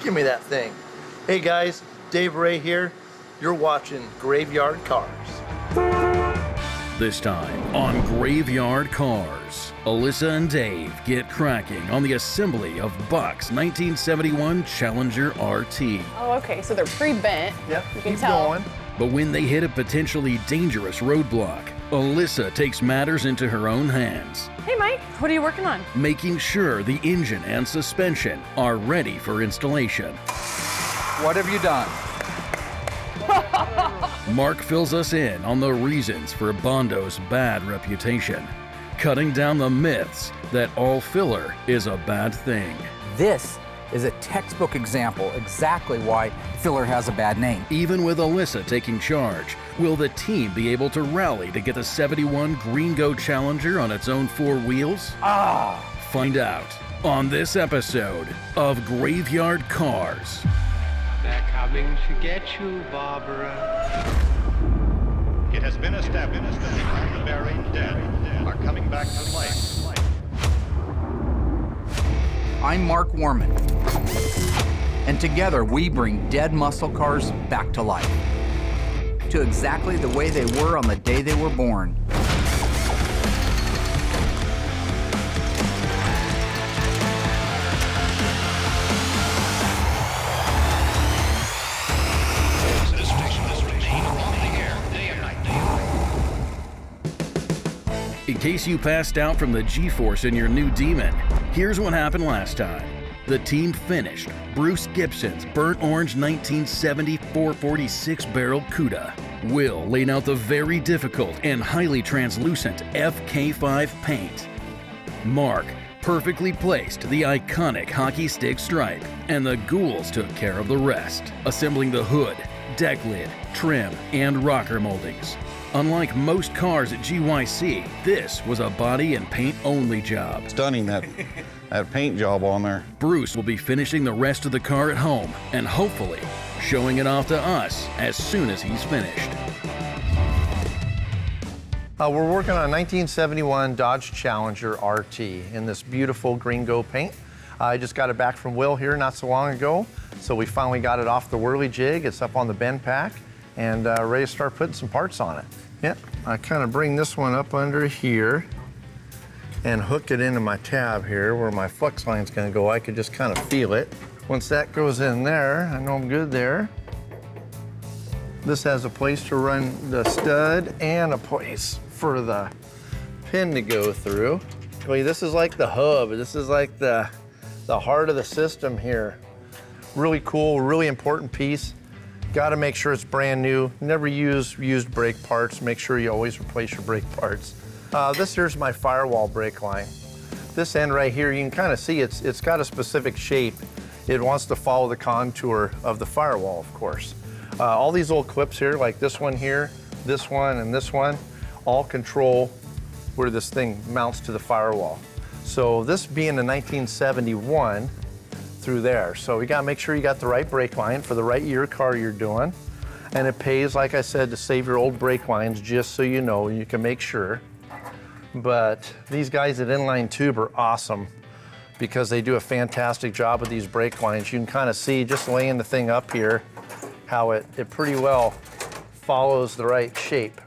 Give me that thing. Hey guys, Dave Ray here. You're watching Graveyard Cars. This time on Graveyard Cars, Allysa and Dave get cracking on the assembly of Buck's 1971 Challenger RT. Oh, okay, so they're pre-bent. Yep, you can keep tell. going. But when they hit a potentially dangerous roadblock, Allysa takes matters into her own hands, Hey, Mike, what are you working on? making sure the engine and suspension are ready for installation. What have you done? Mark fills us in on the reasons for Bondo's bad reputation, cutting down the myths that all filler is a bad thing. This is a textbook example exactly why filler has a bad name. Even with Allysa taking charge, will the team be able to rally to get the 71 Green Go Challenger on its own four wheels? Find out on this episode of Graveyard Cars. They're coming to get you, Barbara. It has been established that the buried dead are coming back to life. I'm Mark Warman, and together we bring dead muscle cars back to life, to exactly the way they were on the day they were born. This station has remained on the air day and night. In case you passed out from the G-force in your new Demon, here's what happened last time. The team finished Bruce Gibson's burnt orange 1970 446 barrel Cuda. Will laid out the very difficult and highly translucent FK5 paint. Mark perfectly placed the iconic hockey stick stripe, and the ghouls took care of the rest, assembling the hood, deck lid, trim, and rocker moldings. Unlike most cars at GYC, this was a body and paint only job. Stunning that paint job on there. Bruce will be finishing the rest of the car at home and hopefully showing it off to us as soon as he's finished. We're working on a 1971 Dodge Challenger RT in this beautiful green go paint. I just got it back from Will here not so long ago, so we finally got it off the whirly jig. It's up on the bend pack and ready to start putting some parts on it. Yep, I kind of bring this one up under here and hook it into my tab here where my flex line's gonna go. I could just kind of feel it. Once that goes in there, I know I'm good there. This has a place to run the stud and a place for the pin to go through. Wait, this is like the hub. This is like the heart of the system here. Really cool, really important piece. Got to make sure it's brand new. Never use used brake parts. Make sure you always replace your brake parts. This here's my Firewall brake line. This end right here, you can kind of see it's got a specific shape. It wants to follow the contour of the Firewall, of course. All these little clips here, like this one here, this one, and this one, all control where this thing mounts to the Firewall. So this being a 1971, through there. So you gotta make sure you got the right brake line for the right year car you're doing. And it pays, like I said, to save your old brake lines, just so you know, you can make sure. But these guys at Inline Tube are awesome because they do a fantastic job with these brake lines. You can kind of see, just laying the thing up here, how it pretty well follows the right shape,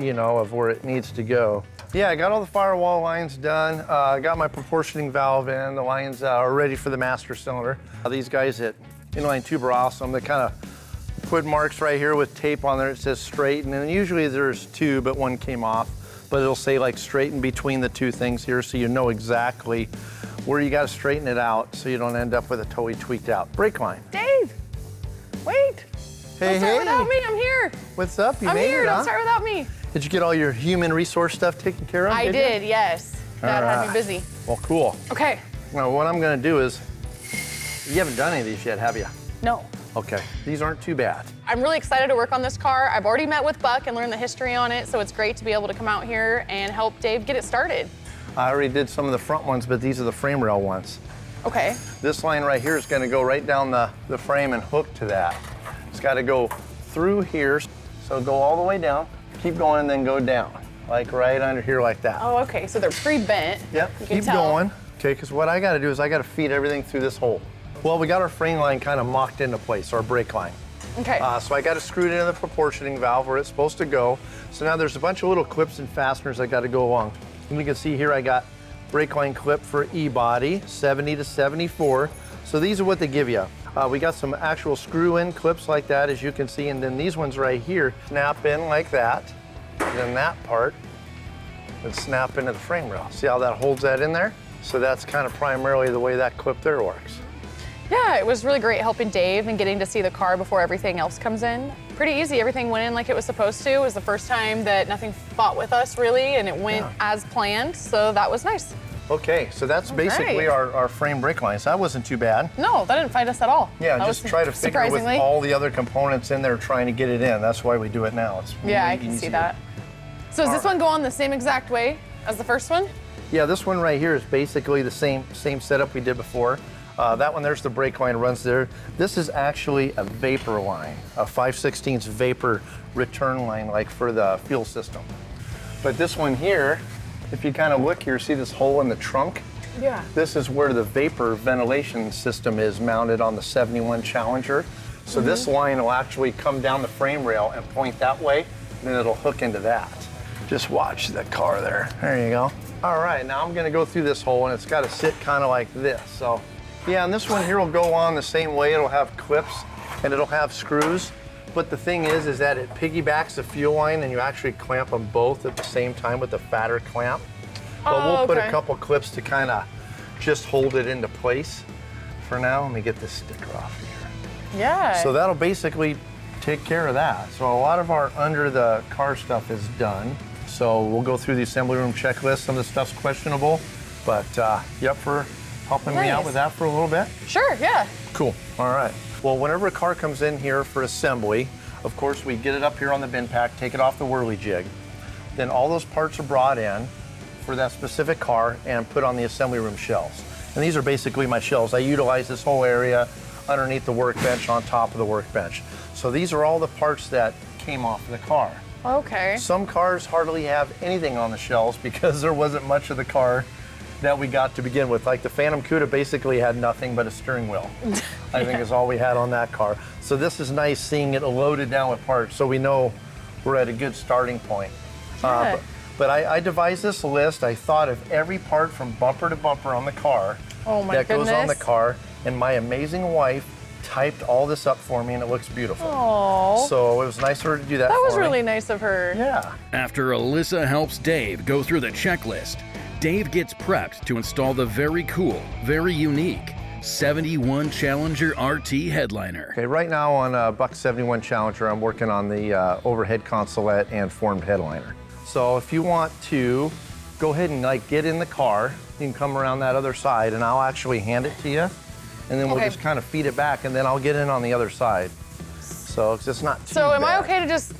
you know, of where it needs to go. Yeah, I got all the Firewall lines done. I got my proportioning valve in. The lines are ready for the master cylinder. These guys at Inline Tube are awesome. They kind of put marks right here with tape on there. It says straighten, and usually there's two, but one came off. But it'll say like straighten between the two things here, so you know exactly where you got to straighten it out so you don't end up with a totally tweaked out brake line. Dave, wait. Hey, Don't start without me, I'm here. What's up? You I'm made here, it, don't huh? start without me. Did you get all your human resource stuff taken care of? I did, yes. Dad had me busy. Well, cool. Okay, Now, what I'm gonna do is, you haven't done any of these yet, have you? no. Okay, these aren't too bad. I'm really excited to work on this car. I've already met with Buck and learned the history on it, so it's great to be able to come out here and help Dave get it started. I already did some of the front ones, but these are the frame rail ones. Okay. This line right here is gonna go right down the frame and hook to that. It's gotta go through here, so go all the way down, keep going, and then go down, like right under here like that. Oh, okay, so they're pre-bent. Yep, You can keep tell. going. Okay, because what I gotta do is I gotta feed everything through this hole. Well, we got our frame line kind of mocked into place, our brake line. Okay. So I got to screw it into the proportioning valve where it's supposed to go. So now there's a bunch of little clips and fasteners that got to go along. And you can see here I got brake line clip for E-body, 70 to 74. So these are what they give you. We got some actual screw-in clips like that, as you can see, and then these ones right here snap in like that. And then that part would snap into the frame rail. See how that holds that in there? So that's kind of primarily the way that clip there works. Yeah, it was really great helping Dave and getting to see the car before everything else comes in. Pretty easy, everything went in like it was supposed to. It was the first time that nothing fought with us really, and it went as planned, so that was nice. Okay, so that's basically our frame brake lines. That wasn't too bad. No, that didn't fight us at all. Yeah, that just was try to figure with surprisingly. all the other components in there trying to get it in. That's why we do it now. It's Yeah, really I can see easier. that. So does this one go on the same exact way as the first one? Yeah, this one right here is basically the same setup we did before. That one, there's the brake line runs there. This is actually a vapor line, a 5/16 vapor return line like for the fuel system. But this one here, if you kind of look here, see this hole in the trunk? Yeah. This is where the vapor ventilation system is mounted on the 71 Challenger. So this line will actually come down the frame rail and point that way, and then it'll hook into that. Just watch the car there. There you go. All right, now I'm gonna go through this hole, and it's gotta sit kind of like this. So, yeah, and this one here will go on the same way. It'll have clips, and it'll have screws. But the thing is that it piggybacks the fuel line, and you actually clamp them both at the same time with a fatter clamp. But we'll put a couple clips to kind of just hold it into place. For now, let me get this sticker off here. Yeah. So that'll basically take care of that. So a lot of our under the car stuff is done. So we'll go through the assembly room checklist. Some of the stuff's questionable, but you up for helping me out with that for a little bit? Sure, yeah. Cool, all right. Well, whenever a car comes in here for assembly, of course, we get it up here on the bin pack, take it off the whirly jig. Then all those parts are brought in for that specific car and put on the assembly room shelves. And these are basically my shelves. I utilize this whole area underneath the workbench, on top of the workbench. So these are all the parts that came off of the car. Okay. Some cars hardly have anything on the shelves because there wasn't much of the car that we got to begin with. Like the Phantom Cuda basically had nothing but a steering wheel. I think is all we had on that car. So this is nice seeing it loaded down with parts so we know we're at a good starting point. Yeah. But I devised this list. I thought of every part from bumper to bumper on the car that goes on the car, and my amazing wife typed all this up for me, and it looks beautiful. Aww. So it was nice of her to do that That was for me. really nice of her. Yeah. After Allysa helps Dave go through the checklist, Dave gets prepped to install the very cool, very unique 71 Challenger RT headliner. Okay, right now on a Buck 71 Challenger, I'm working on the overhead consolette and formed headliner. So if you want to go ahead and get in the car, you can come around that other side and I'll actually hand it to you. And then we'll just kind of feed it back and then I'll get in on the other side. So it's not too So am I bad. okay to just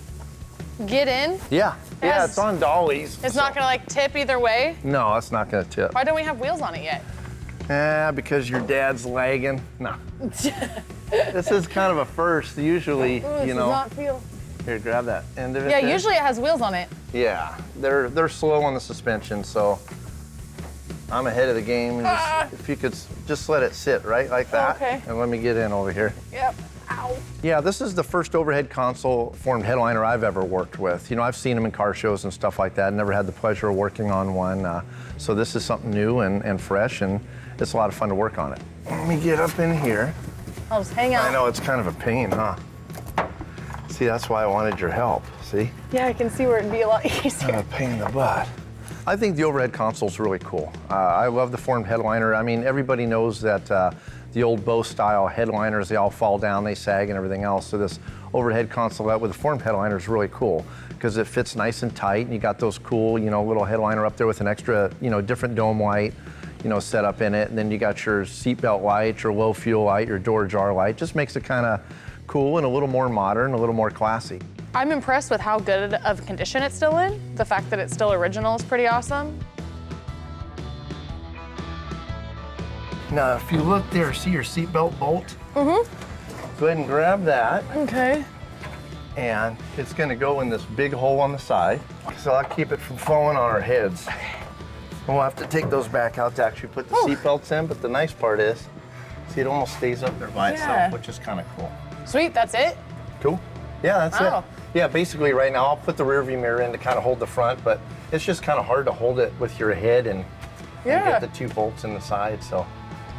get in? Yeah, yeah, it's on dollies. It's not gonna tip either way? No, it's not gonna tip. Why don't we have wheels on it yet? Because your dad's lagging. No. This is kind of a first. Usually, Ooh, this you know. does not feel... Here, grab that end of it. Yeah, there. usually it has wheels on it. Yeah, they're slow on the suspension, so I'm ahead of the game. And if you could just let it sit right like that, Okay. and let me get in over here. Yep. Ow. Yeah, this is the first overhead console formed headliner I've ever worked with. You know, I've seen them in car shows and stuff like that. Never had the pleasure of working on one. So this is something new and fresh, and it's a lot of fun to work on it. Let me get up in here. I'll just hang out. I know it's kind of a pain, huh? See, that's why I wanted your help, see? Yeah, I can see where it'd be a lot easier. A pain in the butt. I think the overhead console's really cool. I love the formed headliner. I mean, everybody knows that the old bow style headliners, they all fall down, they sag and everything else. So this overhead console with a formed headliner is really cool because it fits nice and tight, and you got those cool, you know, little headliner up there with an extra, you know, different dome light, you know, set up in it. And then you got your seatbelt light, your low fuel light, your door jar light. Just makes it kind of cool and a little more modern, a little more classy. I'm impressed with how good of condition it's still in. The fact that it's still original is pretty awesome. Now, if you look there, see your seatbelt bolt? Mm-hmm. Go ahead and grab that. Okay. And it's gonna go in this big hole on the side. So I'll keep it from falling on our heads. We'll have to take those back out to actually put the seat belts in, but the nice part is See, it almost stays up there by itself, which is kind of cool. Sweet, that's it? Cool. Yeah, that's Wow. it. Yeah, basically right now I'll put the rear view mirror in to kind of hold the front, but it's just kind of hard to hold it with your head and get the 2 bolts in the side, so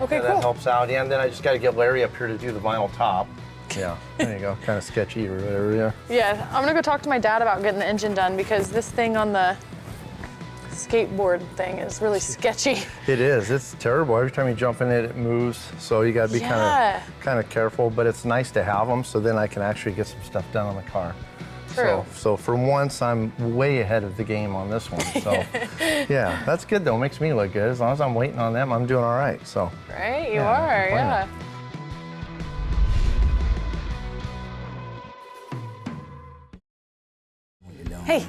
Okay, yeah, cool. that helps out. Yeah, and then I just got to get Larry up here to do the vinyl top. Yeah, there you go. Kind of sketchy or whatever, yeah. Yeah, I'm gonna go talk to my dad about getting the engine done because this thing on the skateboard thing is really sketchy. It is. It's terrible. Every time you jump in it, it moves. So you got to be kind of careful. But it's nice to have them, so then I can actually get some stuff done on the car. True. So for once, I'm way ahead of the game on this one. So yeah, that's good though. Makes me look good. As long as I'm waiting on them, I'm doing all right. So. Right, you are. Yeah. Hey.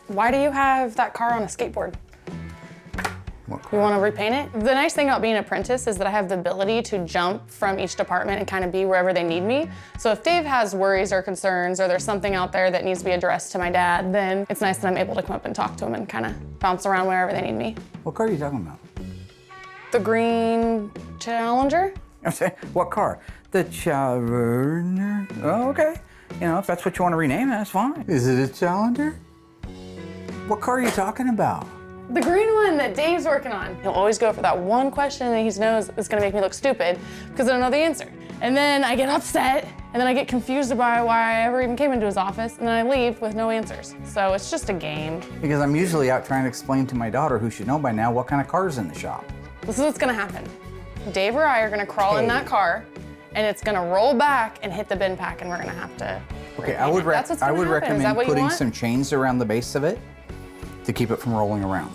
Why do you have that car on a skateboard? You want to repaint it? The nice thing about being an apprentice is that I have the ability to jump from each department and kind of be wherever they need me. So if Dave has worries or concerns or there's something out there that needs to be addressed to my dad, then it's nice that I'm able to come up and talk to him and kind of bounce around wherever they need me. What car are you talking about? The green Challenger? I'm saying, what car? The Challenger? Oh, okay. You know, if that's what you want to rename it, that's fine. Is it a Challenger? What car are you talking about? The green one that Dave's working on. He'll always go for that one question that he knows is gonna make me look stupid because I don't know the answer. And then I get upset, and then I get confused about why I ever even came into his office, and then I leave with no answers. So it's just a game. Because I'm usually out trying to explain to my daughter, who should know by now, what kind of car's in the shop. This is what's gonna happen. Dave or I are gonna crawl in that car, and it's gonna roll back and hit the bin pack, and we're gonna have to. Okay, I would recommend putting some chains around the base of it to keep it from rolling around.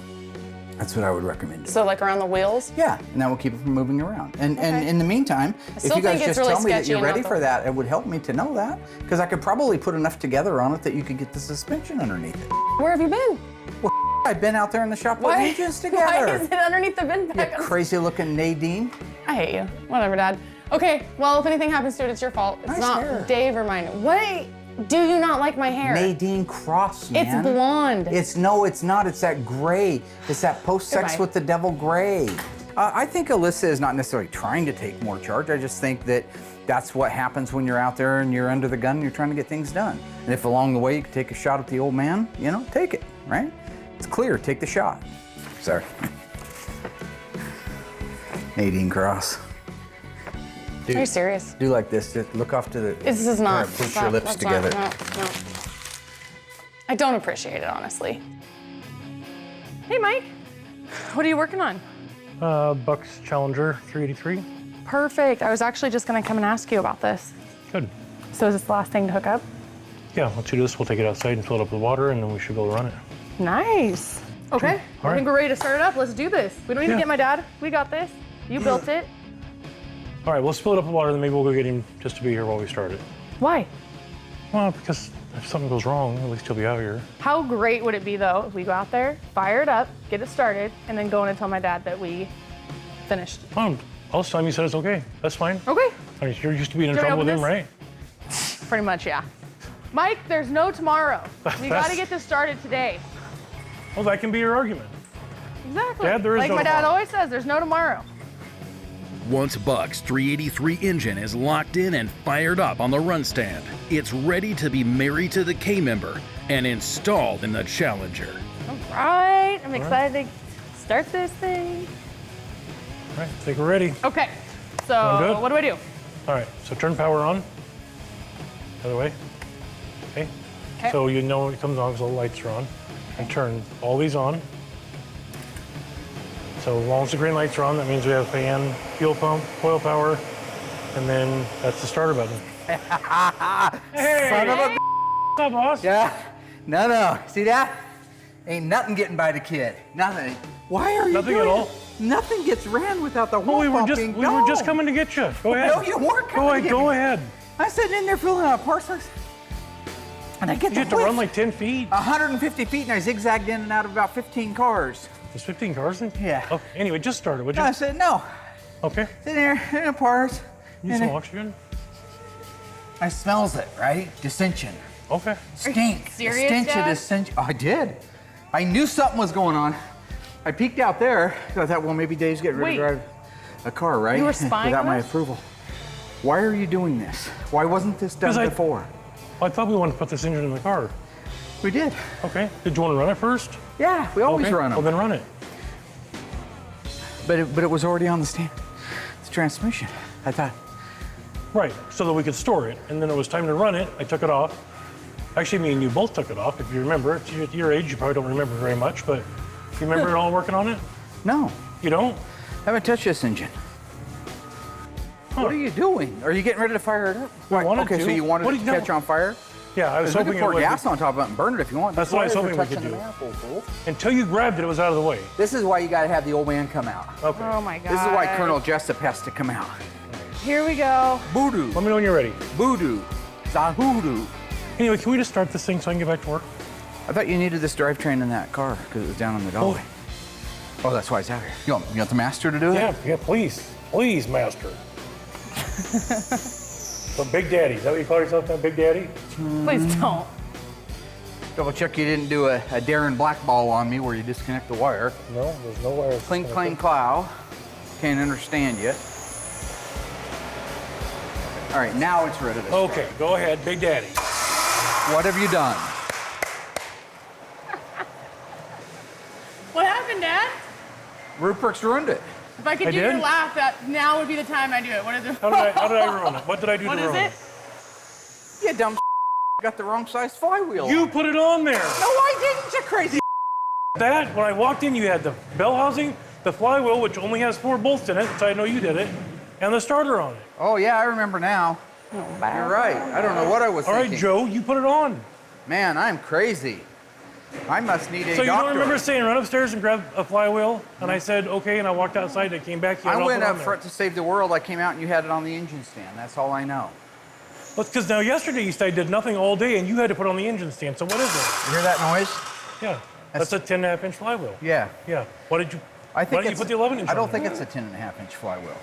That's what I would recommend. So like around the wheels? Yeah, and that will keep it from moving around. And in the meantime, if still you guys think it's just really tell me that sketchy you're and ready not for the- that, it would help me to know that, because I could probably put enough together on it that you could get the suspension underneath it. Where have you been? Well, I've been out there in the shop putting engines together. Why is it underneath the bin pack? You crazy looking Nadine. I hate you. Whatever, Dad. Okay, well, if anything happens to it, it's your fault. It's Nice not hair. Dave or mine. What? Do you not like my hair? Nadine Cross, man. It's blonde. It's not. It's that gray. It's that post-sex Goodbye. with the devil gray. I think Allysa is not necessarily trying to take more charge. I just think that that's what happens when you're out there and you're under the gun and you're trying to get things done. And if along the way you can take a shot at the old man, you know, take it, right? It's clear, take the shot. Sorry. Nadine Cross. Are you serious? Do like this, just look off to the... This is not. Push it's your not- lips that's together. No. I don't appreciate it, honestly. Hey, Mike. What are you working on? Buck's Challenger 383. Perfect. I was actually just going to come and ask you about this. Good. So is this the last thing to hook up? Yeah, once you do this, we'll take it outside and fill it up with water, and then we should be able to run it. Nice. Okay. All I think right. we're ready to start it up. Let's do this. We don't need to Yeah. get my dad. We got this. You built it. All right, we'll fill it up with water, then maybe we'll go get him just to be here while we start it. Why? Well, because if something goes wrong, at least he'll be out here. How great would it be, though, if we go out there, fire it up, get it started, and then go in and tell my dad that we finished? Oh, all this time you said it's okay. That's fine. Okay. I mean, you're used to being in Do you trouble with want him, me right? Pretty much, yeah. Mike, there's no tomorrow. We got That's- to get this started today. Well, that can be your argument. Exactly. Dad, there is like no my dad tomorrow. always says, there's no tomorrow. Once Buck's 383 engine is locked in and fired up on the run stand, it's ready to be married to the K-member and installed in the Challenger. All right. I'm excited to start this thing. All right, I think we're ready. Okay. Going So good? what do I do? All right, so turn power on. Other way. Okay. Okay. So you know when it comes on because all the lights are on. And turn all these on. So as long as the green lights are on, that means we have fan, fuel pump, oil power, and then that's the starter button. Hey! Son of a What's up, boss? Yeah. No. See that? Ain't nothing getting by the kid. Nothing. Why are you Nothing doing at all? it? Nothing gets ran without the Well, wheel pump we being were just gone. coming to get you. Go ahead. No, you weren't coming to get Go me. ahead. I'm sitting in there filling out parcels, and I get You the have to whiff. run like 10 feet. 150 feet, and I zigzagged in and out of about 15 cars. There's 15 cars in? Yeah. Okay. Anyway, just started, would you? And I said, no. Okay. Sitting there in the parts. Need some oxygen? I smells it, right? Dissension. Okay. Stink. serious, Stench of Dad? dissension. Oh, I did. I knew something was going on. I peeked out there. 'Cause I thought, well, maybe Dave's getting ready to Wait. drive. a car, right? You were spying without on my us? approval. Why are you doing this? Why wasn't this done before? I thought we wanted to put this engine in the car. We did. Okay. Did you want to run it first? Yeah, we always Okay. run them. Well, then run it. But it was already on the stand. It's transmission. I thought. Right, so that we could store it. And then it was time to run it. I took it off. Actually, me and you both took it off, if you remember. At your age, you probably don't remember very much, but you remember it all working on it? No, You don't? haven't touched this engine. What are you doing? Are you getting ready to fire it up? I wanted okay, to. so you wanted What it do to you catch know? on fire? Yeah, I was We hoping can it pour would. gas on top of it and burn it if you want. That's what I was These hoping we wires are could touching do. the manifold, fool. Until you grabbed it, it was out of the way. This is why you gotta have the old man come out. Okay. Oh my God. This is why Colonel Jessup has to come out. Here we go. Voodoo. Let me know when you're ready. Voodoo. Zahoodoo. Anyway, can we just start this thing so I can get back to work? I thought you needed this drivetrain in that car because it was down on the dolly. Oh, that's why it's out here. You want the master to do it? Yeah, please. Please, master. But Big Daddy, is that what you call yourself now, Big Daddy? Please don't. Double check you didn't do a Darren Blackball on me where you disconnect the wire. No, there's no wire. Clink, clang, clow. Can't understand you. All right, now it's ready to start. Okay, go ahead, Big Daddy. What have you done? What happened, Dad? Rupert's ruined it. If I could I do your did? laugh, that now would be the time I do it. What is it? How did I ruin it? What did I do What to is ruin it? it? You dumb got the wrong size flywheel. You on. put it on there. No, I didn't, you crazy. That, when I walked in, you had the bell housing, the flywheel, which only has 4 bolts in it, so I know you did it, and the starter on it. Oh, yeah, I remember now. You're right. I don't know what I was All thinking. right, Joe, you put it on. Man, I'm crazy. I must need a So you doctor. don't remember saying run upstairs and grab a flywheel? And I said, okay, and I walked outside and I came back. You had it I all went put up on there. front to save the world. I came out and you had it on the engine stand. That's all I know. Well, because now yesterday you said I did nothing all day and you had to put on the engine stand. So what is it? You hear that noise? Yeah, that's a 10.5-inch flywheel. Yeah. Yeah. What did you? I think why didn't you put the 11-inch? I don't on think there? it's a 10.5-inch flywheel.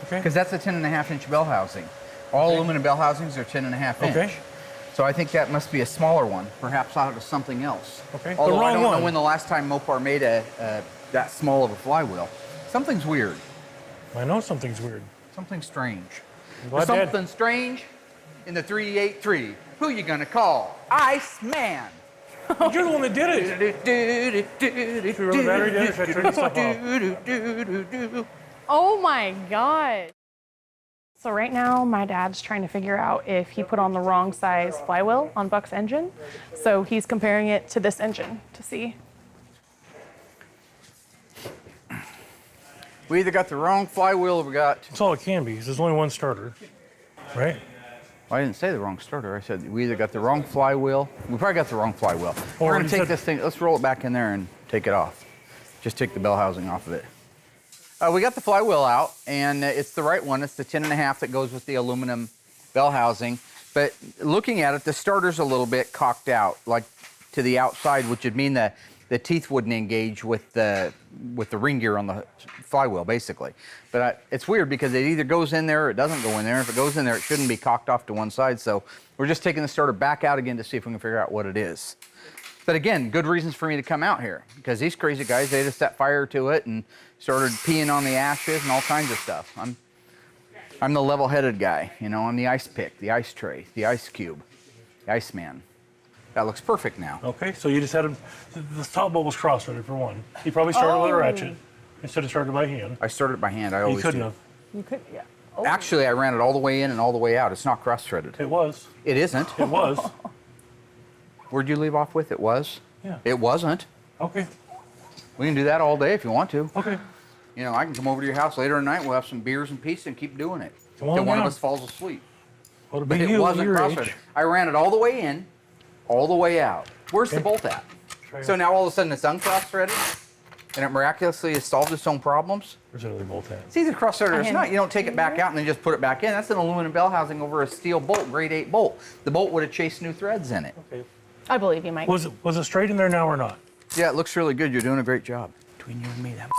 Okay. Because that's a 10.5-inch bell housing. All aluminum bell housings are 10.5-inch. Okay. So I think that must be a smaller one, perhaps out of something else. Okay. Although The wrong I don't one. know when the last time Mopar made that small of a flywheel. Something's weird. I know something's weird. Something strange. glad There's Dad- something strange in the 383. Who you gonna call? Iceman. You're the one that did it. Should we run the battery down or should I turn this stuff off? Oh my God. So right now, my dad's trying to figure out if he put on the wrong size flywheel on Buck's engine. So he's comparing it to this engine to see. We either got the wrong flywheel or we got... That's all it can be, 'cause there's only one starter, right? Well, I didn't say the wrong starter. I said we either got the wrong flywheel. We probably got the wrong flywheel. Or We're gonna you take said- this thing, let's roll it back in there and take it off. Just take the bell housing off of it. We got the flywheel out, and it's the right one. It's the 10.5 that goes with the aluminum bell housing. But looking at it, the starter's a little bit cocked out, like to the outside, which would mean that the teeth wouldn't engage with the ring gear on the flywheel, basically. But it's weird because it either goes in there or it doesn't go in there. If it goes in there, it shouldn't be cocked off to one side. So we're just taking the starter back out again to see if we can figure out what it is. But again, good reasons for me to come out here because these crazy guys, they just set fire to it and started peeing on the ashes and all kinds of stuff. I'm the level-headed guy, you know. I'm the ice pick, the ice tray, the ice cube, the ice man. That looks perfect now. Okay, so you just had the top bolt was cross-threaded for one. You probably started with a ratchet instead of started by hand. I started it by hand. I always You couldn't do. have. You could, yeah. Actually, I ran it all the way in and all the way out. It's not cross-threaded. It was. It isn't. It was. Where'd you leave off with? It was? Yeah. It wasn't. Okay. We can do that all day if you want to. Okay. You know, I can come over to your house later tonight. We'll have some beers and pizza and keep doing it Come on till one of down. us falls asleep. Well, to But be it you at wasn't your cross-threaded. age. I ran it all the way in, all the way out. Where's the Okay. bolt at? Try So it. now all of a sudden it's uncross-threaded, and it miraculously has solved its own problems. Where's the other bolt at? It's either cross-threaded or it's I not. had- You don't take it back out and then just put it back in. That's an aluminum bell housing over a steel bolt, grade 8 bolt. The bolt would have chased new threads in it. Okay. I believe you, Mike. Was it straight in there now or not? Yeah, it looks really good. You're doing a great job. Between you and me, that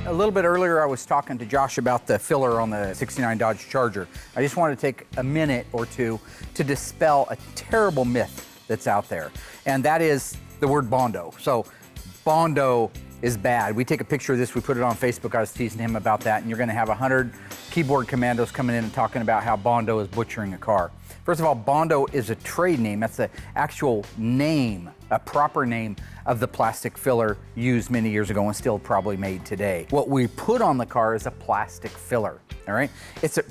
A little bit earlier, I was talking to Josh about the filler on the 69 Dodge Charger. I just wanted to take a minute or two to dispel a terrible myth that's out there, and that is the word Bondo. So Bondo is bad. We take a picture of this, we put it on Facebook. I was teasing him about that, and you're gonna have 100 keyboard commandos coming in and talking about how Bondo is butchering a car. First of all, Bondo is a trade name. That's the actual name, a proper name of the plastic filler used many years ago and still probably made today. What we put on the car is a plastic filler, all right?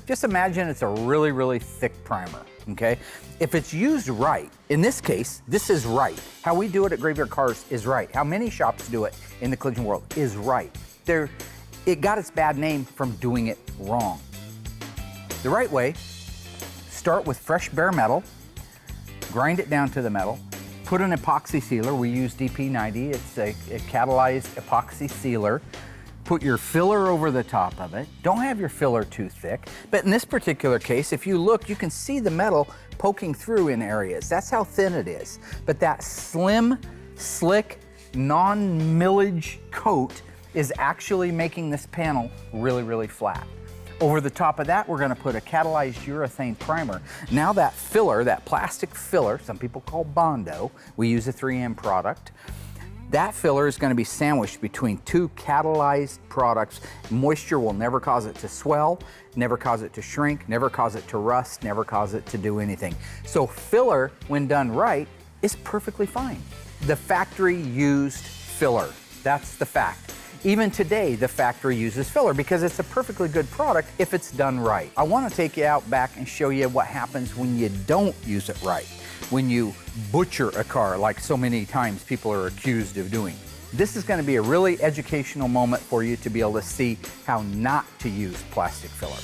Just imagine it's a really, really thick primer, okay? If it's used right, in this case, this is right. How we do it at Graveyard Cars is right. How many shops do it in the collision world is right. It got its bad name from doing it wrong. The right way, start with fresh bare metal, grind it down to the metal, put an epoxy sealer. We use DP90. It's a catalyzed epoxy sealer. Put your filler over the top of it. Don't have your filler too thick. But in this particular case, if you look, you can see the metal poking through in areas. That's how thin it is. But that slim, slick, non-millage coat is actually making this panel really, really flat. Over the top of that, we're gonna put a catalyzed urethane primer. Now that filler, that plastic filler, some people call Bondo, we use a 3M product. That filler is gonna be sandwiched between two catalyzed products. Moisture will never cause it to swell, never cause it to shrink, never cause it to rust, never cause it to do anything. So filler, when done right, is perfectly fine. The factory used filler, that's the fact. Even today, the factory uses filler because it's a perfectly good product if it's done right. I want to take you out back and show you what happens when you don't use it right, when you butcher a car like so many times people are accused of doing. This is going to be a really educational moment for you to be able to see how not to use plastic filler.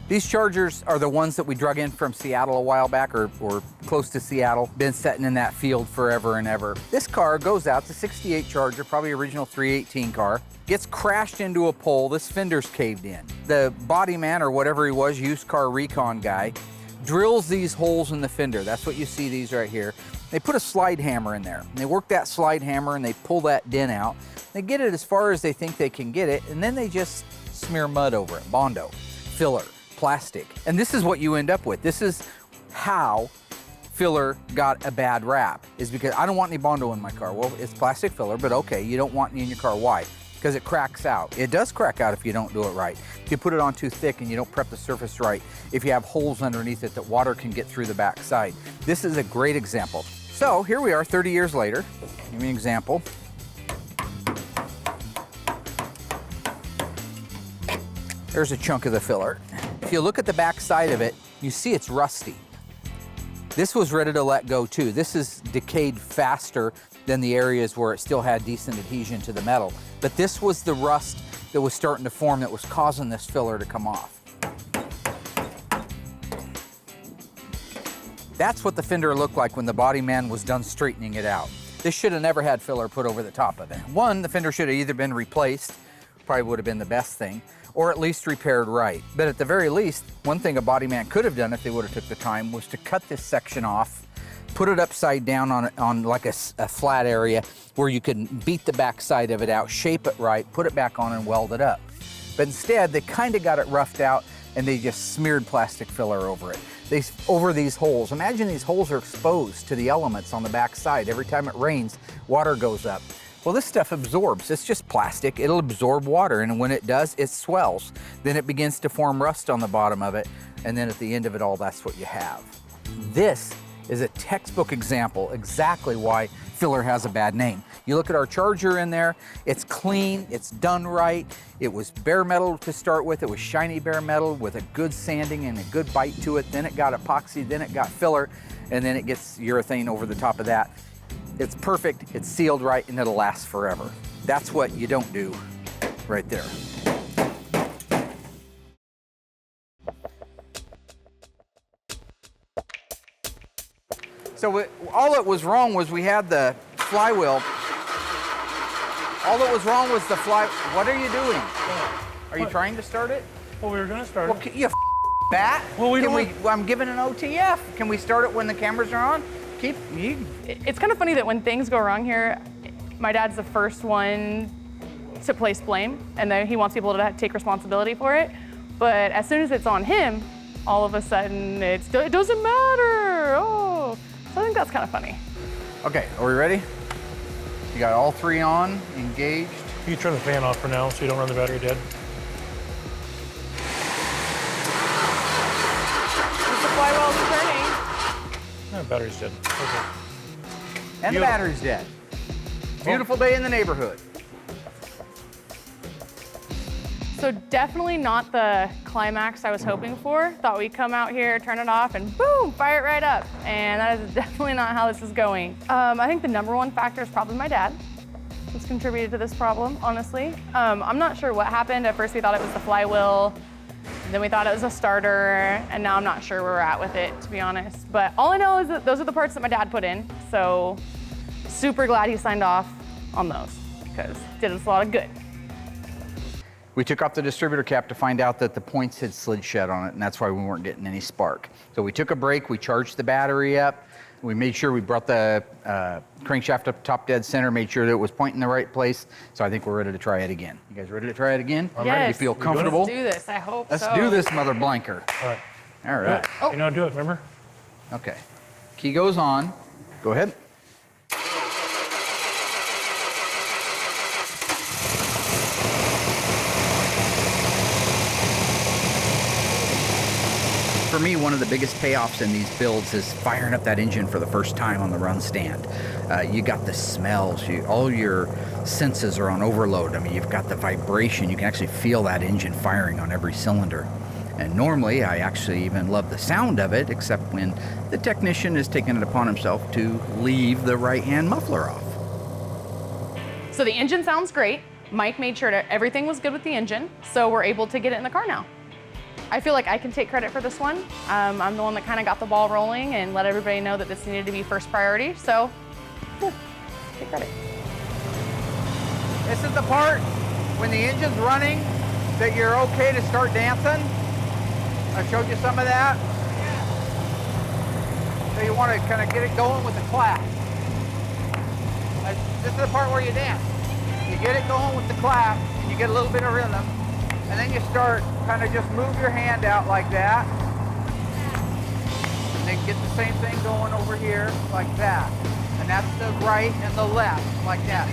These chargers are the ones that we drug in from Seattle a while back, or close to Seattle. Been sitting in that field forever and ever. This car goes out, the 68 Charger, probably original 318 car, gets crashed into a pole, this fender's caved in. The body man, or whatever he was, used car recon guy, drills these holes in the fender. That's what you see these right here. They put a slide hammer in there, and they work that slide hammer and they pull that dent out. They get it as far as they think they can get it, and then they just smear mud over it. Bondo, filler, plastic. And this is what you end up with. This is how filler got a bad rap, is because I don't want any Bondo in my car. Well, it's plastic filler, but okay, you don't want any in your car. Why? Because it cracks out. It does crack out if you don't do it right. If you put it on too thick and you don't prep the surface right, if you have holes underneath it that water can get through the back side. This is a great example. So here we are 30 years later. Give me an example. There's a chunk of the filler. If you look at the back side of it, you see it's rusty. This was ready to let go too. This is decayed faster than the areas where it still had decent adhesion to the metal. But this was the rust that was starting to form that was causing this filler to come off. That's what the fender looked like when the body man was done straightening it out. This should have never had filler put over the top of it. One, the fender should have either been replaced, probably would have been the best thing, or at least repaired right. But at the very least, one thing a body man could have done if they would have took the time was to cut this section off, put it upside down on like a flat area where you can beat the back side of it out, shape it right, put it back on and weld it up. But instead, they kind of got it roughed out and they just smeared plastic filler over it. Over these holes. Imagine these holes are exposed to the elements on the back side. Every time it rains, water goes up. Well, this stuff absorbs. It's just plastic. It'll absorb water, and when it does, it swells. Then it begins to form rust on the bottom of it, and then at the end of it all, that's what you have. This is a textbook example exactly why filler has a bad name. You look at our Charger in there, it's clean, it's done right. It was bare metal to start with. It was shiny bare metal with a good sanding and a good bite to it. Then it got epoxy, then it got filler, and then it gets urethane over the top of that. It's perfect, it's sealed right, and it'll last forever. That's what you don't do right there. So all that was wrong was we had the flywheel. All that was wrong was the What are you doing? Are you trying to start it? Well, we were going to start it. You bat. Well, I'm giving an OTF. Can we start it when the cameras are on? It's kind of funny that when things go wrong here, my dad's the first one to place blame, and then he wants people to take responsibility for it. But as soon as it's on him, all of a sudden it doesn't matter. Oh, so I think that's kind of funny. Okay, are we ready? You got all three on, engaged. You can turn the fan off for now so you don't run the battery dead. The flywheel's turning. No, battery's dead. Okay. And the battery's dead. Beautiful day in the neighborhood. So definitely not the climax I was hoping for. Thought we'd come out here, turn it off, and boom, fire it right up. And that is definitely not how this is going. I think the number one factor is probably my dad, who's contributed to this problem, honestly. I'm not sure what happened. At first we thought it was the flywheel, then we thought it was a starter, and now I'm not sure where we're at with it, to be honest. But all I know is that those are the parts that my dad put in, so super glad he signed off on those, because it did us a lot of good. We took off the distributor cap to find out that the points had slid shut on it, and that's why we weren't getting any spark. So we took a break, we charged the battery up, we made sure we brought the crankshaft up top dead center, made sure that it was pointing the right place. So I think we're ready to try it again. You guys ready to try it again? I'm ready. You feel comfortable? Let's do this, I hope Let's so. do this, mother blanker. All right. All right. Oh. You know how to do it, remember? Okay. Key goes on. Go ahead. For me, one of the biggest payoffs in these builds is firing up that engine for the first time on the run stand. You got the smells, all your senses are on overload. I mean, you've got the vibration. You can actually feel that engine firing on every cylinder. And normally, I actually even love the sound of it, except when the technician is taking it upon himself to leave the right-hand muffler off. So the engine sounds great. Mike made sure that everything was good with the engine, so we're able to get it in the car now. I feel like I can take credit for this one. I'm the one that kind of got the ball rolling and let everybody know that this needed to be first priority, so yeah, take credit. This is the part when the engine's running that you're okay to start dancing. I showed you some of that. So you want to kind of get it going with the clap. This is the part where you dance. You get it going with the clap, and you get a little bit of rhythm, and then you start kind of just move your hand out like that. And then get the same thing going over here like that. And that's the right and the left like that.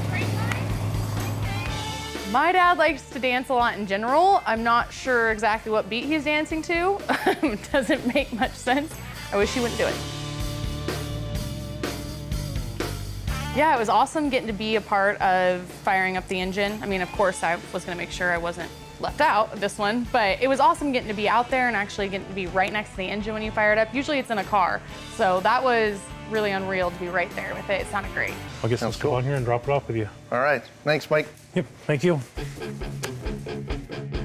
My dad likes to dance a lot in general. I'm not sure exactly what beat he's dancing to. It doesn't make much sense. I wish he wouldn't do it. Yeah, it was awesome getting to be a part of firing up the engine. I mean, of course, I was gonna make sure I wasn't left out of this one, but it was awesome getting to be out there and actually getting to be right next to the engine when you fire it up. Usually it's in a car, so that was really unreal to be right there with it. It sounded great. I'll get some stuff on here and drop it off with you. All right, thanks, Mike. Yep, thank you.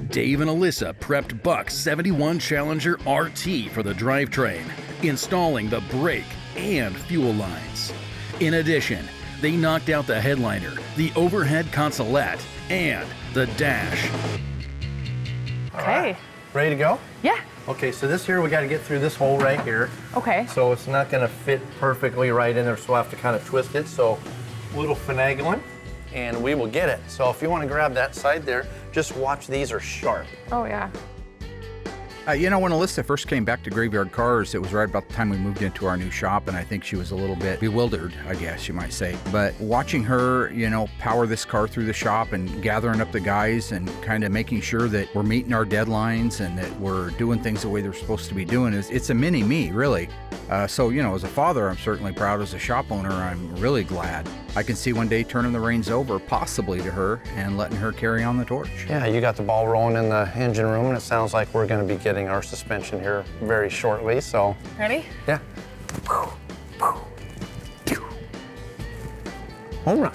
Dave and Allysa prepped Buck's 71 Challenger RT for the drivetrain, installing the brake and fuel lines. In addition, they knocked out the headliner, the overhead consolette, and the dash. Okay. Ready to go? Yeah. Okay, so this here, we got to get through this hole right here. Okay. So it's not going to fit perfectly right in there, so we'll have to kind of twist it. So a little finagling, and we will get it. So if you want to grab that side there, just watch, these are sharp. Oh, yeah. You know, when Allysa first came back to Graveyard Carz, it was right about the time we moved into our new shop, and I think she was a little bit bewildered, I guess you might say. But watching her, you know, power this car through the shop and gathering up the guys and kind of making sure that we're meeting our deadlines and that we're doing things the way they're supposed to be doing, it's a mini me, really. So, you know, as a father, I'm certainly proud. As a shop owner, I'm really glad. I can see one day turning the reins over, possibly to her, and letting her carry on the torch. Yeah, you got the ball rolling in the engine room, and it sounds like we're going to be getting our suspension here very shortly, so. Ready? Yeah. Home run.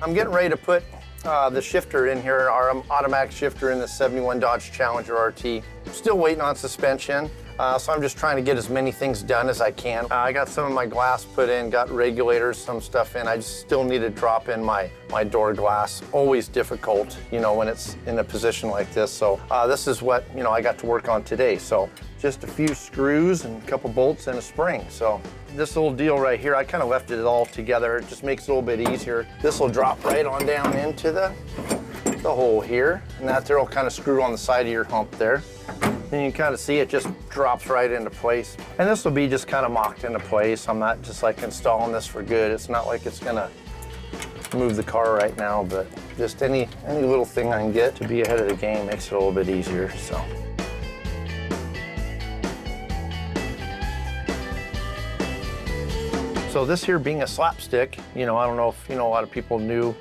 I'm getting ready to put the shifter in here, our automatic shifter in the 71 Dodge Challenger RT. Still waiting on suspension. So I'm just trying to get as many things done as I can. I got some of my glass put in, got regulators, some stuff in. I just still need to drop in my door glass. Always difficult, you know, when it's in a position like this. So this is what, you know, I got to work on today. So just a few screws and a couple bolts and a spring. So this little deal right here, I kind of left it all together. It just makes it a little bit easier. This will drop right on down into the hole here, and that there will kind of screw on the side of your hump there. And you can kind of see it just drops right into place. And this will be just kind of mocked into place. I'm not just like installing this for good. It's not like it's gonna move the car right now, but just any little thing I can get to be ahead of the game makes it a little bit easier, so. So this here being a slapstick, I don't know if, a lot of people knew,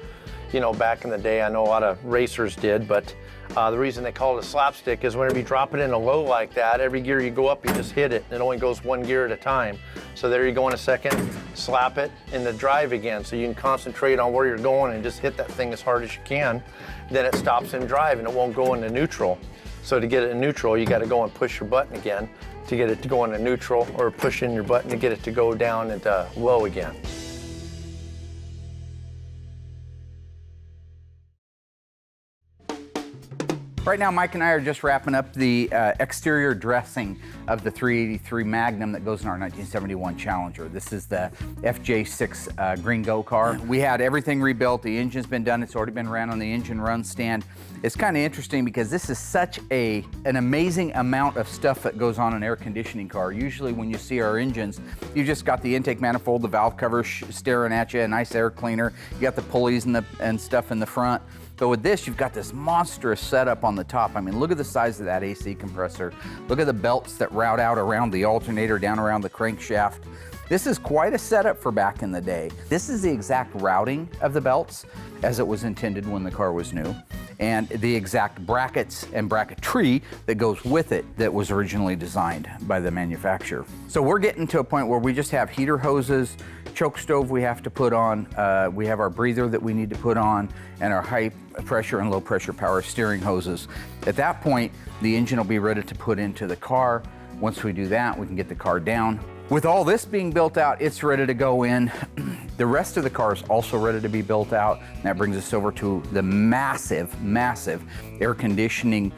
back in the day, I know a lot of racers did, but the reason they call it a slapstick is whenever you drop it in a low like that, every gear you go up, you just hit it. It only goes one gear at a time. So there you go in a second, slap it, and then drive again. So you can concentrate on where you're going and just hit that thing as hard as you can. Then it stops in drive and it won't go into neutral. So to get it in neutral, you got to go and push your button again to get it to go into neutral, or push in your button to get it to go down into low again. Right now, Mike and I are just wrapping up the exterior dressing of the 383 Magnum that goes in our 1971 Challenger. This is the FJ6 Green Go car. We had everything rebuilt. The engine's been done. It's already been ran on the engine run stand. It's kind of interesting because this is such an amazing amount of stuff that goes on an air conditioning car. Usually when you see our engines, you just got the intake manifold, the valve cover staring at you, a nice air cleaner. You got the pulleys and stuff in the front. But with this, you've got this monstrous setup on the top. I mean, look at the size of that AC compressor. Look at the belts that route out around the alternator, down around the crankshaft. This is quite a setup for back in the day. This is the exact routing of the belts as it was intended when the car was new, and the exact brackets and bracketry that goes with it that was originally designed by the manufacturer. So we're getting to a point where we just have heater hoses, choke stove we have to put on, we have our breather that we need to put on, and our high pressure and low pressure power steering hoses. At that point, the engine will be ready to put into the car. Once we do that, we can get the car down. With all this being built out, it's ready to go in. The rest of the car is also ready to be built out. And that brings us over to the massive, massive air conditioning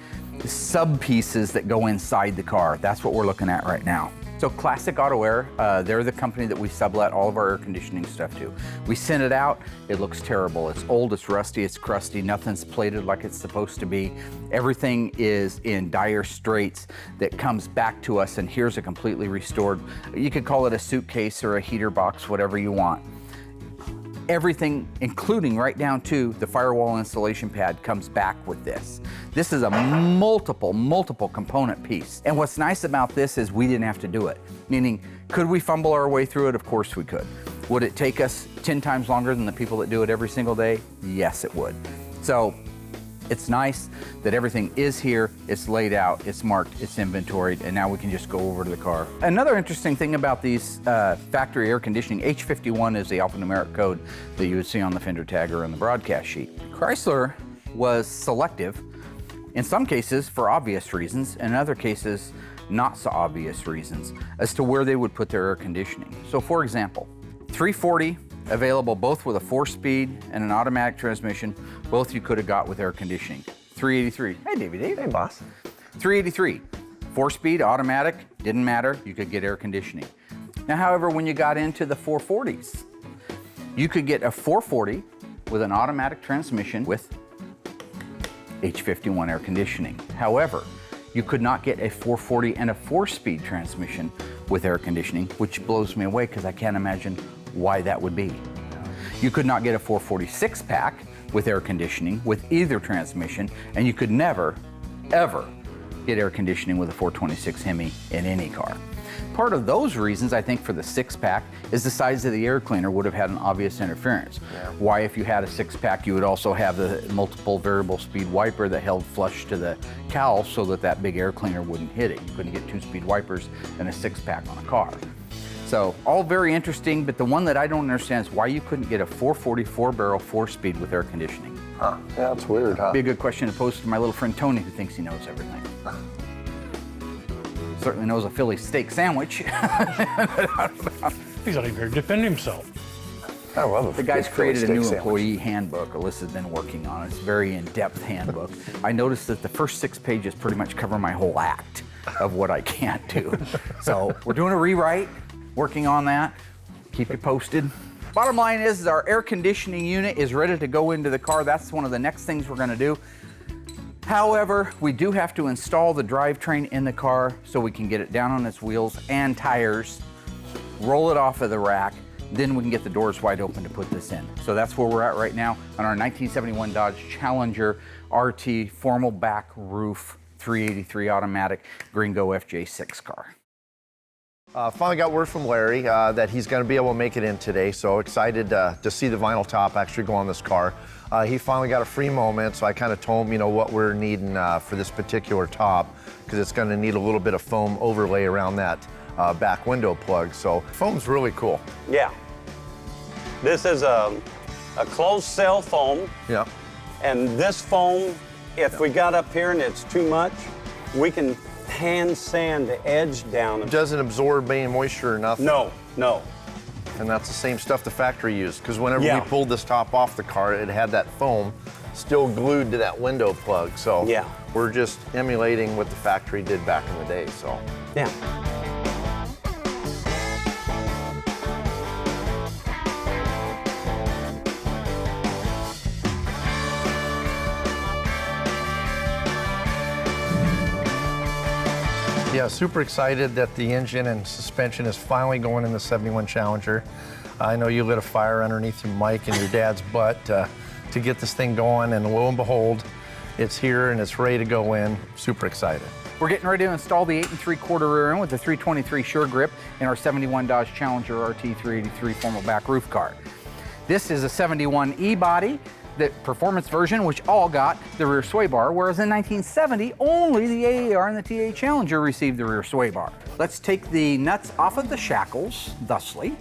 sub pieces that go inside the car. That's what we're looking at right now. So Classic Auto Air, they're the company that we sublet all of our air conditioning stuff to. We sent it out, it looks terrible. It's old, it's rusty, it's crusty, nothing's plated like it's supposed to be. Everything is in dire straits that comes back to us, and here's a completely restored, you could call it a suitcase or a heater box, whatever you want. Everything, including right down to the Firewall installation pad, comes back with this. This is a multiple component piece. And what's nice about this is we didn't have to do it. Meaning, could we fumble our way through it? Of course we could. Would it take us 10 times longer than the people that do it every single day? Yes, it would. So it's nice that everything is here, it's laid out, it's marked, it's inventoried, and now we can just go over to the car. Another interesting thing about these factory air conditioning, H51 is the alphanumeric code that you would see on the fender tag or on the broadcast sheet. Chrysler was selective, in some cases for obvious reasons, in other cases not so obvious reasons, as to where they would put their air conditioning. So for example, 340, available both with a 4-speed and an automatic transmission. Both you could have got with air conditioning. 383. Hey, Davey Dave. Hey, boss. 383. 4-speed, automatic, didn't matter. You could get air conditioning. Now, however, when you got into the 440s, you could get a 440 with an automatic transmission with H51 air conditioning. However, you could not get a 440 and a 4-speed transmission with air conditioning, which blows me away because I can't imagine why that would be. You could not get a 446 pack with air conditioning with either transmission, and you could never, ever get air conditioning with a 426 Hemi in any car. Part of those reasons, I think, for the 6-pack is the size of the air cleaner would have had an obvious interference. Yeah. Why, if you had a 6-pack, you would also have the multiple variable speed wiper that held flush to the cowl so that that big air cleaner wouldn't hit it. You couldn't get 2-speed wipers and a 6-pack on a car. So all very interesting, but the one that I don't understand is why you couldn't get a 444 barrel 4-speed with air conditioning. Huh, yeah, that's weird, huh? Be a good question to pose to my little friend Tony, who thinks he knows everything. Certainly knows a Philly steak sandwich. He's not even here to defend himself. I love it. The guy's created a new employee handbook Alyssa's been working on. It's a very in-depth handbook. I noticed that the first 6 pages pretty much cover my whole act of what I can't do. So we're doing a rewrite. Working on that, keep you posted. Bottom line is our air conditioning unit is ready to go into the car. That's one of the next things we're gonna do. However, we do have to install the drivetrain in the car so we can get it down on its wheels and tires, roll it off of the rack, then we can get the doors wide open to put this in. So that's where we're at right now on our 1971 Dodge Challenger RT formal back roof 383 automatic Gringo FJ6 car. Finally got word from Larry that he's going to be able to make it in today, so excited to see the vinyl top actually go on this car. He finally got a free moment, so I kind of told him, you know, what we're needing for this particular top, because it's going to need a little bit of foam overlay around that back window plug. So foam's really cool. Yeah. This is a closed cell foam. Yeah. And this foam, if we got up here and it's too much, we can hand sand the edge down. It doesn't absorb any moisture or nothing. No, no. And that's the same stuff the factory used, because whenever Yeah. we pulled this top off the car, it had that foam still glued to that window plug. So Yeah. we're just emulating what the factory did back in the day. So Yeah. yeah, super excited that the engine and suspension is finally going in the 71 Challenger. I know you lit a fire underneath your mic and your dad's butt to get this thing going, and lo and behold, it's here and it's ready to go in. Super excited. We're getting ready to install the 8 3/4 rear end with the 323 Sure Grip in our 71 Dodge Challenger RT 383 formal back roof car. This is a 71 E-body, the performance version, which all got the rear sway bar, whereas in 1970, only the AAR and the TA Challenger received the rear sway bar. Let's take the nuts off of the shackles, thusly.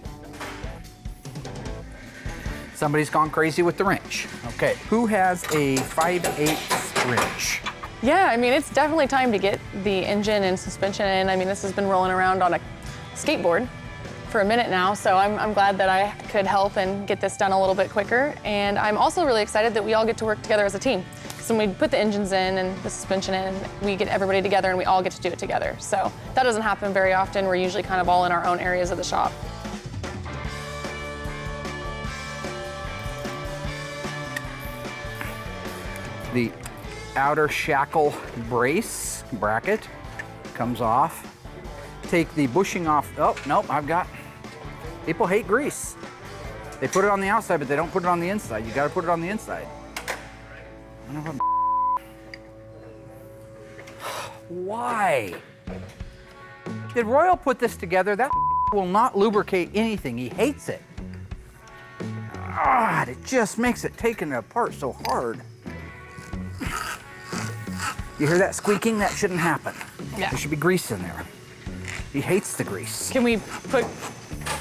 Somebody's gone crazy with the wrench. Okay, who has a 5/8 wrench? Yeah, I mean, it's definitely time to get the engine and suspension in. I mean, this has been rolling around on a skateboard for a minute now, so I'm glad that I could help and get this done a little bit quicker. And I'm also really excited that we all get to work together as a team. So when we put the engines in and the suspension in, we get everybody together and we all get to do it together. So that doesn't happen very often. We're usually kind of all in our own areas of the shop. The outer shackle brace bracket comes off. Take the bushing off. Oh, nope, people hate grease. They put it on the outside, but they don't put it on the inside. You gotta put it on the inside. Why? Did Royal put this together? That will not lubricate anything. He hates it. God, it just makes it taking it apart so hard. You hear that squeaking? That shouldn't happen. Yeah. There should be grease in there. He hates the grease. Can we put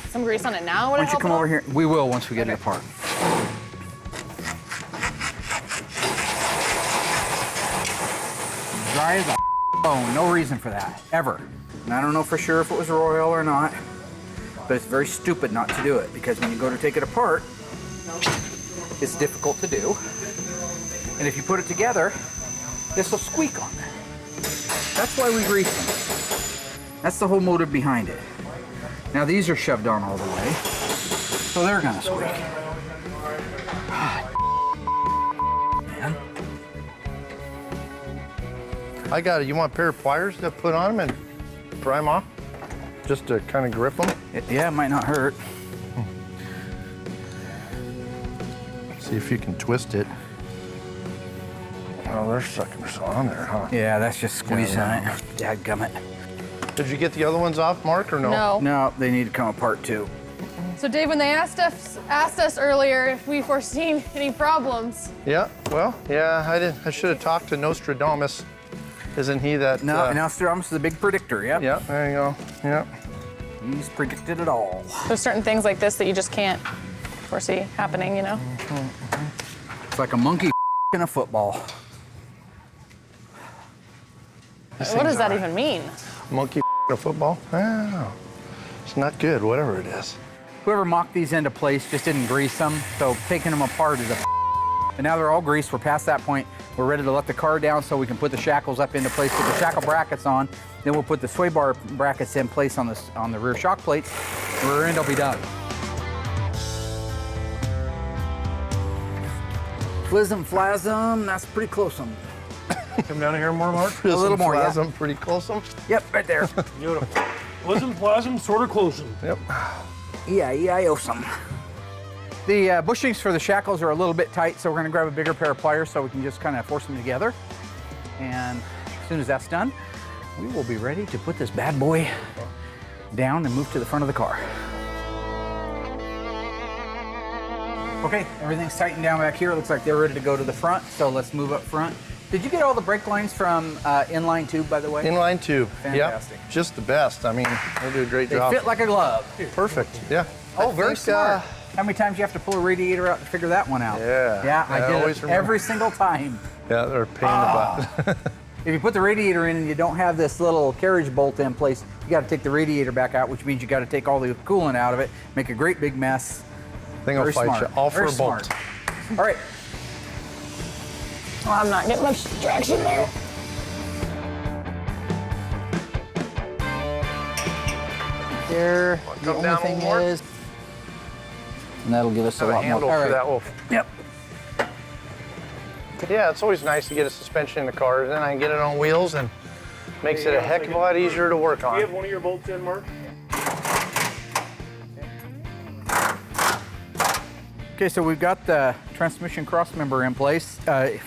some grease on it now? Why don't you come over here? We will once we get it apart. Dry as a bone. No reason for that, ever. And I don't know for sure if it was Royal or not, but it's very stupid not to do it, because when you go to take it apart, it's difficult to do. And if you put it together, this will squeak on there. That's why we grease them. That's the whole motive behind it. Now these are shoved on all the way, so they're gonna squeak. Man. I got it. You want a pair of pliers to put on them and pry them off? Just to kind of grip them? Yeah, it might not hurt. See if you can twist it. Oh, they're sucking us on there, huh? Yeah, that's just squeezing Yeah. it. Dadgummit. Did you get the other ones off, Mark, or no? No. No, they need to come apart too. So Dave, when they asked us earlier if we foreseen any problems. Yeah, well, yeah, I should have talked to Nostradamus. Isn't he that? No, Nostradamus is a big predictor, yep. Yeah, there you go. Yeah. He's predicted it all. There's certain things like this that you just can't foresee happening, you know? It's like a monkey in a football. What does that even mean? Monkey a football? Oh, it's not good, whatever it is. Whoever mocked these into place just didn't grease them, so taking them apart is a And now they're all greased. We're past that point. We're ready to let the car down so we can put the shackles up into place, put the shackle brackets on. Then we'll put the sway bar brackets in place on the rear shock plates. The rear end will be done. Flism, flasm, that's pretty close on. Come down here more, Mark. A little more, yeah. Plasm, pretty close. Yep, right there. Beautiful. Wasn't plasm, sort of close. Yep. E-I-E-I-O-some. The bushings for the shackles are a little bit tight, so we're gonna grab a bigger pair of pliers so we can just kind of force them together. And as soon as that's done, we will be ready to put this bad boy down and move to the front of the car. Okay, everything's tightened down back here. It looks like they're ready to go to the front, so let's move up front. Did you get all the brake lines from inline tube, by the way? Inline tube. Fantastic. Yep. Just the best. I mean, they do a great They job. fit like a glove. Perfect. Yeah. Oh, I very think, smart. How many times you have to pull a radiator out to figure that one out? Yeah. Yeah, I did always it remember. every single time. Yeah, they're a pain in the butt. If you put the radiator in and you don't have this little carriage bolt in place, you got to take the radiator back out, which means you got to take all the coolant out of it, make a great big mess. Thing will Very fight smart. you. All for Very a bolt. smart. All right. Well, I'm not getting much traction there. There. The come only down a thing little more? is, and that'll give us a Have a lot handle more. for All that right. wolf. Yep. Yeah, it's always nice to get a suspension in the car. Then I can get it on wheels and makes it a heck of a lot easier to work Do you have on. one of your bolts in, Mark? Okay, so we've got the transmission cross member in place.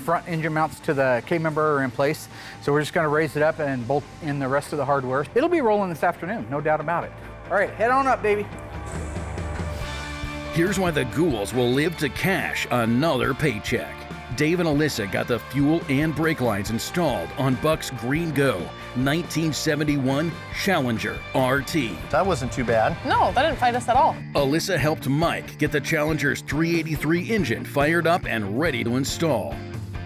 Front engine mounts to the K member are in place. So we're just gonna raise it up and bolt in the rest of the hardware. It'll be rolling this afternoon, no doubt about it. All right, head on up, baby. Here's why the ghouls will live to cash another paycheck. Dave and Allysa got the fuel and brake lines installed on Buck's Green Go 1971 Challenger RT. That wasn't too bad. No, that didn't fight us at all. Alyssa helped Mike get the Challenger's 383 engine fired up and ready to install.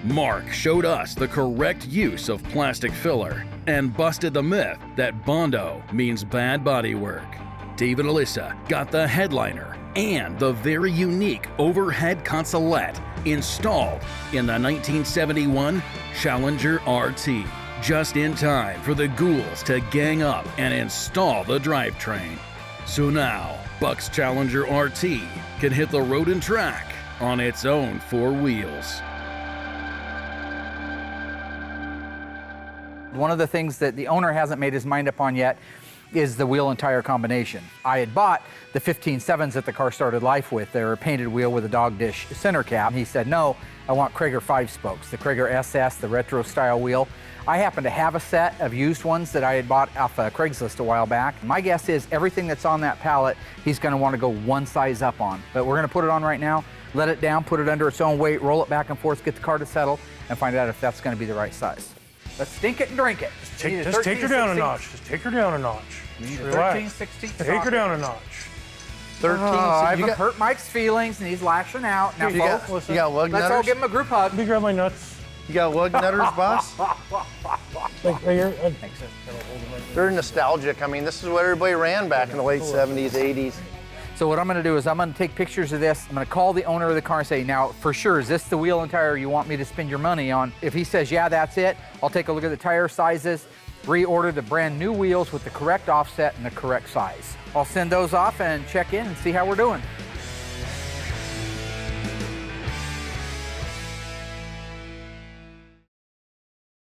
Mark showed us the correct use of plastic filler and busted the myth that Bondo means bad bodywork. Dave and Alysa got the headliner and the very unique overhead consolette installed in the 1971 Challenger RT, just in time for the ghouls to gang up and install the drivetrain. So now, Buck's Challenger RT can hit the road and track on its own four wheels. One of the things that the owner hasn't made his mind up on yet is the wheel and tire combination. I had bought the 15.7s that the car started life with. They're a painted wheel with a dog dish center cap. He said, no, I want Krager 5 spokes, the Krager SS, the retro style wheel. I happen to have a set of used ones that I had bought off Craigslist a while back. My guess is everything that's on that pallet, he's gonna wanna go one size up on. But we're gonna put it on right now, let it down, put it under its own weight, roll it back and forth, get the car to settle, and find out if that's gonna be the right size. Let's stink it and drink it. Just take her down a notch. Just take her down a notch. You need a Relax. 13, 16. Take her down a notch. 13. I've you got, hurt Mike's feelings and he's lashing out. Now, you folks, got lug let's all nutters? give him a group hug. Let me grab my nuts. You got lug nutters, boss? Like right here. They're nostalgic. I mean, this is what everybody ran back in the late 70s, 80s. So what I'm gonna do is I'm gonna take pictures of this. I'm gonna call the owner of the car and say, now, for sure, is this the wheel and tire you want me to spend your money on? If he says, yeah, that's it, I'll take a look at the tire sizes, reorder the brand new wheels with the correct offset and the correct size. I'll send those off and check in and see how we're doing.